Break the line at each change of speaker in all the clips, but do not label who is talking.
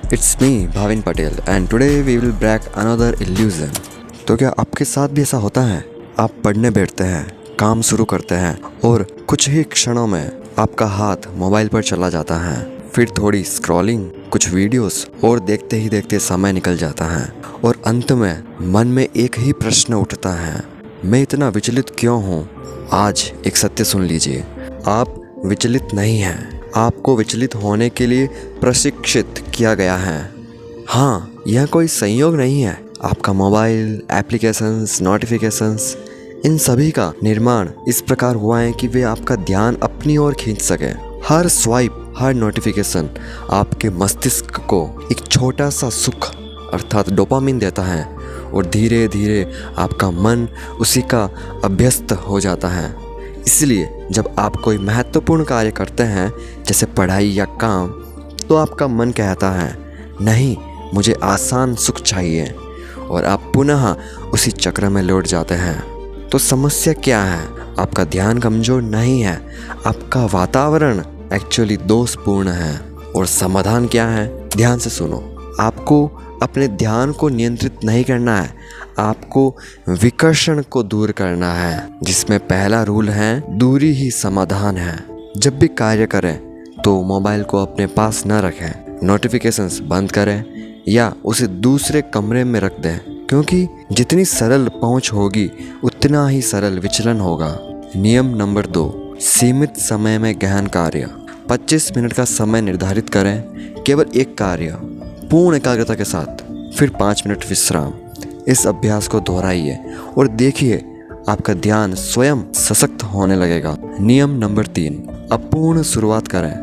It's me, Bhavin Patel, and today we will break another illusion. तो क्या आपके साथ भी ऐसा होता है? आप पढ़ने बैठते हैं, काम शुरू करते हैं और कुछ ही क्षणों में आपका हाथ मोबाइल पर चला जाता है। फिर थोड़ी स्क्रॉलिंग, कुछ वीडियोस और देखते ही देखते समय निकल जाता है और अंत में मन में एक ही प्रश्न उठता है, मैं इतना विचलित क्यों हूँ? आज एक सत्य सुन लीजिए, आप विचलित नहीं हैं। आपको विचलित होने के लिए प्रशिक्षित किया गया है। हाँ, यह कोई संयोग नहीं है। आपका मोबाइल, एप्लीकेशंस, नोटिफिकेशंस, इन सभी का निर्माण इस प्रकार हुआ है कि वे आपका ध्यान अपनी ओर खींच सके। हर स्वाइप, हर नोटिफिकेशन आपके मस्तिष्क को एक छोटा सा सुख अर्थात डोपामिन देता है और धीरे धीरे आपका मन उसी का अभ्यस्त हो जाता है। इसलिए जब आप कोई महत्वपूर्ण कार्य करते हैं जैसे पढ़ाई या काम, तो आपका मन कहता है नहीं, मुझे आसान सुख चाहिए और आप पुनः उसी चक्र में लौट जाते हैं। तो समस्या क्या है? आपका ध्यान कमज़ोर नहीं है, आपका वातावरण एक्चुअली दोषपूर्ण है। और समाधान क्या है? ध्यान से सुनो। आपको अपने ध्यान को नियंत्रित नहीं करना है, आपको विकर्षण को दूर करना है, जिसमें पहला रूल है दूरी ही समाधान है। जब भी कार्य करें तो मोबाइल को अपने पास न रखें, नोटिफिकेशंस बंद करें या उसे दूसरे कमरे में रख दें, क्योंकि जितनी सरल पहुंच होगी उतना ही सरल विचलन होगा। नियम नंबर 2, सीमित समय में गहन कार्य। 25 मिनट का समय निर्धारित करें, केवल एक कार्य पूर्ण एकाग्रता के साथ, फिर 5 मिनट विश्राम। इस अभ्यास को दोहराइए और देखिए आपका ध्यान स्वयं सशक्त होने लगेगा। नियम नंबर 3, अपूर्ण शुरुआत करें,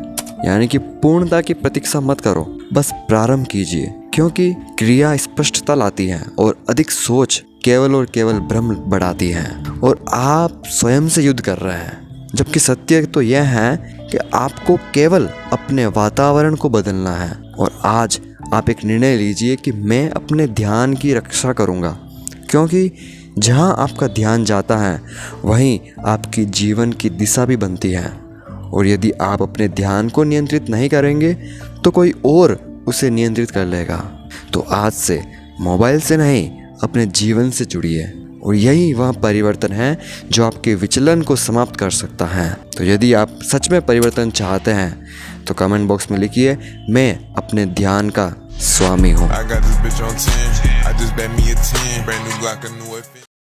यानी कि पूर्णता की प्रतीक्षा मत करो, बस प्रारंभ कीजिए, क्योंकि क्रिया स्पष्टता लाती है और अधिक सोच केवल और केवल भ्रम बढ़ाती है और आप स्वयं से युद्ध कर रहे हैं। जबकि सत्य तो यह है कि आपको केवल अपने वातावरण को बदलना है। और आज आप एक निर्णय लीजिए कि मैं अपने ध्यान की रक्षा करूंगा, क्योंकि जहां आपका ध्यान जाता है वहीं आपकी जीवन की दिशा भी बनती है। और यदि आप अपने ध्यान को नियंत्रित नहीं करेंगे तो कोई और उसे नियंत्रित कर लेगा। तो आज से मोबाइल से नहीं, अपने जीवन से जुड़िए और यही वह परिवर्तन है जो आपके विचलन को समाप्त कर सकता है। तो यदि आप सच में परिवर्तन चाहते हैं तो कमेंट बॉक्स में लिखिए, मैं अपने ध्यान का स्वामी हूँ।